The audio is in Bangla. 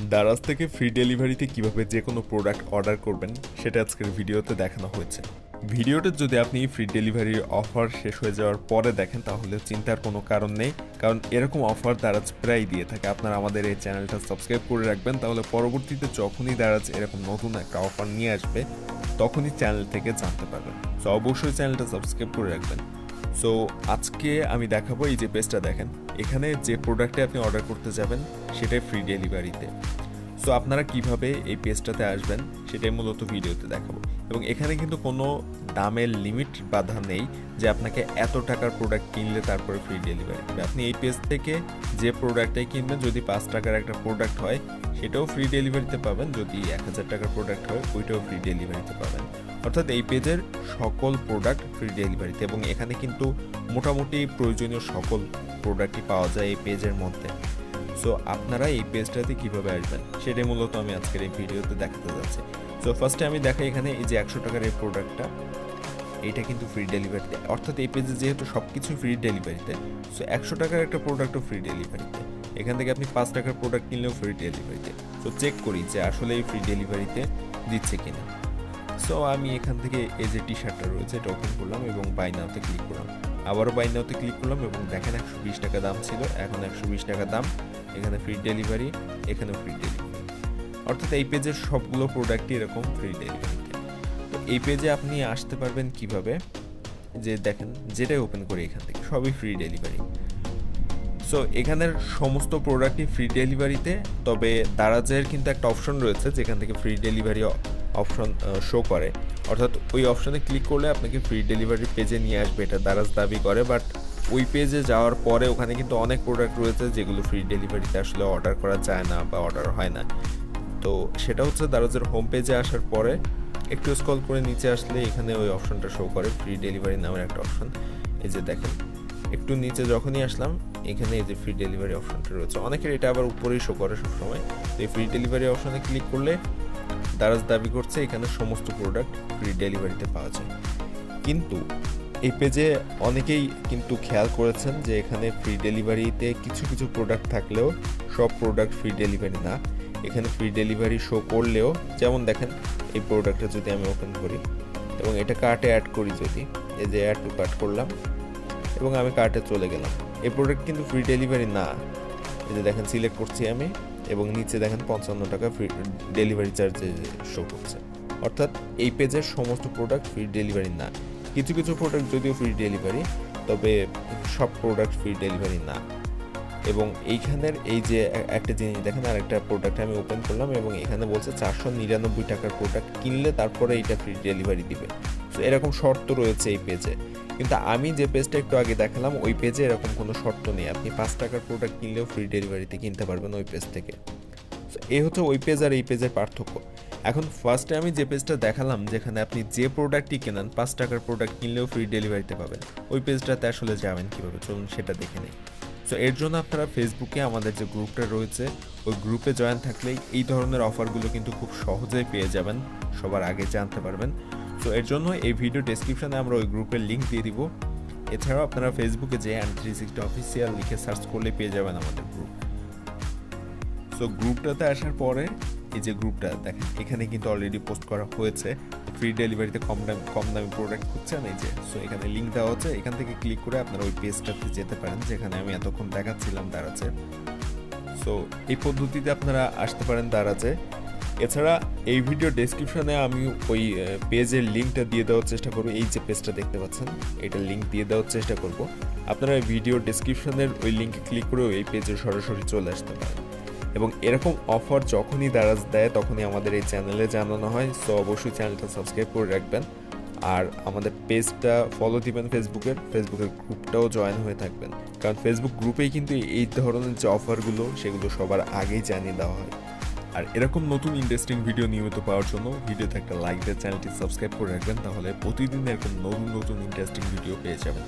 দারাজ থেকে ফ্রি ডেলিভারিতে কিভাবে যে কোনো প্রোডাক্ট অর্ডার করবেন সেটা আজকের ভিডিওতে দেখানো হয়েছে। ভিডিওটা যদি আপনি ফ্রি ডেলিভারির অফার শেষ হয়ে যাওয়ার পরে দেখেন তাহলে চিন্তার কোনো কারণ নেই, কারণ এরকম অফার দারাজ প্রায় দিয়ে থাকে। আপনারা আমাদের এই চ্যানেলটা সাবস্ক্রাইব করে রাখবেন, তাহলে পরবর্তীতে যখনই দারাজ এরকম নতুন একটা অফার নিয়ে আসবে তখনই চ্যানেল থেকে জানতে পারবেন। সো অবশ্যই চ্যানেলটা সাবস্ক্রাইব করে রাখবেন। সো আজকে আমি দেখাবো, এই যে পেজটা দেখেন, এখানে যে প্রোডাক্টে আপনি অর্ডার করতে যাবেন সেটাই ফ্রি ডেলিভারিতে। সো আপনারা কিভাবে এই পেজটাতে আসবেন সেটাই মূলত ভিডিওতে দেখাবো। এবং এখানে কিন্তু কোনো দামের লিমিট বাধা নেই যে আপনাকে এত টাকার প্রোডাক্ট কিনলে তারপরে ফ্রি ডেলিভারি হবে। আপনি এই পেজ থেকে যে প্রোডাক্টটাই কিনবেন, যদি 5 টাকার একটা প্রোডাক্ট হয় সেটাও ফ্রি ডেলিভারিতে পাবেন, যদি 1000 টাকার প্রোডাক্ট হয় ওইটাও ফ্রি ডেলিভারিতে পাবেন। অর্থাৎ এই পেজের সকল প্রোডাক্ট ফ্রি ডেলিভারিতে, এবং এখানে কিন্তু মোটামুটি প্রয়োজনীয় সকল প্রোডাক্টই পাওয়া যায় এই পেজের মধ্যে। সো আপনারা এই পেজটাতে কীভাবে আসবেন সেটাই মূলত আমি আজকের এই ভিডিওতে দেখাতে যাচ্ছি। সো ফার্স্টে আমি দেখাই, এখানে এই যে 100 টাকার এই প্রোডাক্টটা, এইটা কিন্তু ফ্রি ডেলিভারিতে। অর্থাৎ এই পেজে যেহেতু সব কিছুই ফ্রি ডেলিভারিতে, সো 100 টাকার একটা প্রোডাক্টও ফ্রি ডেলিভারিতে। এখান থেকে আপনি 5 টাকার প্রোডাক্ট কিনলেও ফ্রি ডেলিভারিতে। সো চেক করি যে আসলে এই ফ্রি ডেলিভারিতে দিচ্ছে কিনা। সো আমি এখান থেকে এই যে টি শার্টটা রয়েছে এটা ওপেন করলাম এবং বাই নাওতে ক্লিক করলাম। আবারও বাই নাওতে ক্লিক করলাম এবং দেখেন 120 টাকা দাম ছিল, এখন 120 টাকা দাম। এখানে ফ্রি ডেলিভারি, এখানেও ফ্রি ডেলিভারি। অর্থাৎ এই পেজের সবগুলো প্রোডাক্টই এরকম ফ্রি ডেলিভারিতে। তো এই পেজে আপনি আসতে পারবেন কিভাবে, যে দেখেন যেটাই ওপেন করি এখান থেকে সবই ফ্রি ডেলিভারি। সো এখানের সমস্ত প্রোডাক্টই ফ্রি ডেলিভারিতে, তবে দারাজের কিন্তু একটা অপশন রয়েছে যেখান থেকে ফ্রি ডেলিভারি অপশন শো করে। অর্থাৎ ওই অপশনে ক্লিক করলে আপনাকে ফ্রি ডেলিভারি পেজে নিয়ে আসবে, এটা দারাজ দাবি করে। বাট ওই পেজে যাওয়ার পরে ওখানে কিন্তু অনেক প্রোডাক্ট রয়েছে যেগুলো ফ্রি ডেলিভারিতে আসলে অর্ডার করা যায় না বা অর্ডার হয় না। তো সেটা হচ্ছে দারাজের হোম পেজে আসার পরে একটু স্ক্রল করে নিচে আসলে এখানে ওই অপশনটা শো করে, ফ্রি ডেলিভারি নামের একটা অপশন। এই যে দেখেন, একটু নিচে যখনই আসলাম এখানে এই যে ফ্রি ডেলিভারি অপশনটা রয়েছে। অনেকের এটা আবার উপরেই শো করে সবসময়। তো এই ফ্রি ডেলিভারি অপশনে ক্লিক করলে দারাজ দাবি করছে এখানে সমস্ত প্রোডাক্ট ফ্রি ডেলিভারিতে পাওয়া যায়। কিন্তু এই পেজে অনেকেই কিন্তু খেয়াল করেছেন যে এখানে ফ্রি ডেলিভারিতে কিছু কিছু প্রোডাক্ট থাকলেও সব প্রোডাক্ট ফ্রি ডেলিভারি না। এখানে ফ্রি ডেলিভারি শো করলেও, যেমন দেখেন এই প্রোডাক্টটা যদি আমি ওপেন করি এবং এটা কার্টে অ্যাড করি, যদি এই যে অ্যাড টু কার্ট করলাম এবং আমি কার্টে চলে গেলাম, এই প্রোডাক্ট কিন্তু ফ্রি ডেলিভারি না। এই যে দেখেন সিলেক্ট করছি আমি এবং নিচে দেখেন 55 টাকা ফ্রি ডেলিভারি চার্জে শো করছে। অর্থাৎ এই পেজের সমস্ত প্রোডাক্ট ফ্রি ডেলিভারি না। কিছু কিছু প্রোডাক্ট যদিও ফ্রি ডেলিভারি, তবে সব প্রোডাক্ট ফ্রি ডেলিভারি না। এবং এইখানের এই যে একটা জিনিস দেখেন, আর একটা প্রোডাক্ট আমি ওপেন করলাম এবং এখানে বলছে 499 টাকার প্রোডাক্ট কিনলে তারপরে এইটা ফ্রি ডেলিভারি দিবে। সো এরকম শর্ত রয়েছে এই পেজে। কিন্তু আমি যে পেজটা একটু আগে দেখালাম ওই পেজে এরকম কোনো শর্ত নেই, আপনি 5 টাকার প্রোডাক্ট কিনলেও ফ্রি ডেলিভারিতে কিনতে পারবেন ওই পেজ থেকে। এই হচ্ছে ওই পেজ আর এই পেজের পার্থক্য। এখন ফার্স্টে আমি যে পেজটা দেখালাম যেখানে আপনি যে প্রোডাক্টই কেনেন 5 টাকার প্রোডাক্ট কিনলেও ফ্রি ডেলিভারিতে পাবেন, ওই পেজটাতে আসলে যাবেন কীভাবে চলুন সেটা দেখে নেই। সো এর জন্য আপনারা ফেসবুকে আমাদের যে গ্রুপটা রয়েছে ওই গ্রুপে জয়েন থাকলেই এই ধরনের অফারগুলো কিন্তু খুব সহজেই পেয়ে যাবেন, সবার আগে জানতে পারবেন। সো এর জন্য এই ভিডিও ডেসক্রিপশনে আমরা ওই গ্রুপের লিঙ্ক দিয়ে দিব। এছাড়াও আপনারা ফেসবুকে যে N360 অফিসিয়াল লিখে সার্চ করলে পেয়ে যাবেন আমাদের গ্রুপ। সো গ্রুপটাতে আসার পরে এই যে গ্রুপটা দেখেন, এখানে কিন্তু অলরেডি পোস্ট করা হয়েছে ফ্রি ডেলিভারিতে কম দামি প্রোডাক্ট খুঁজছেন, এই যে। সো এখানে লিঙ্ক দেওয়া হচ্ছে, এখান থেকে ক্লিক করে আপনারা ওই পেজটাতে যেতে পারেন যেখানে আমি এতক্ষণ দেখাচ্ছিলাম দারাজে। সো এই পদ্ধতিতে আপনারা আসতে পারেন দারাজে। এছাড়া এই ভিডিও ডেসক্রিপশনে আমি ওই পেজের লিঙ্কটা দিয়ে দেওয়ার চেষ্টা করব। এই যে পেজটা দেখতে পাচ্ছেন এটার লিঙ্ক দিয়ে দেওয়ার চেষ্টা করব। আপনারা ভিডিও ডেসক্রিপশনের ওই লিঙ্কে ক্লিক করে এই পেজে সরাসরি চলে আসতে পারেন। এবং এরকম অফার যখনই দারাজ দেয় তখনই আমাদের এই চ্যানেলে জানানো হয়। সো অবশ্যই চ্যানেলটা সাবস্ক্রাইব করে রাখবেন আর আমাদের পেজটা ফলো দিবেন, ফেসবুকের গ্রুপটাও জয়েন হয়ে থাকবেন, কারণ ফেসবুক গ্রুপেই কিন্তু এই ধরনের যে অফারগুলো সেগুলো সবার আগেই জানিয়ে দেওয়া হয়। আর এরকম নতুন ইন্টারেস্টিং ভিডিও নিয়মিত পাওয়ার জন্য ভিডিওতে একটা লাইক দিয়ে চ্যানেলটি সাবস্ক্রাইব করে রাখবেন, তাহলে প্রতিদিন এরকম নতুন নতুন ইন্টারেস্টিং ভিডিও পেয়ে যাবেন।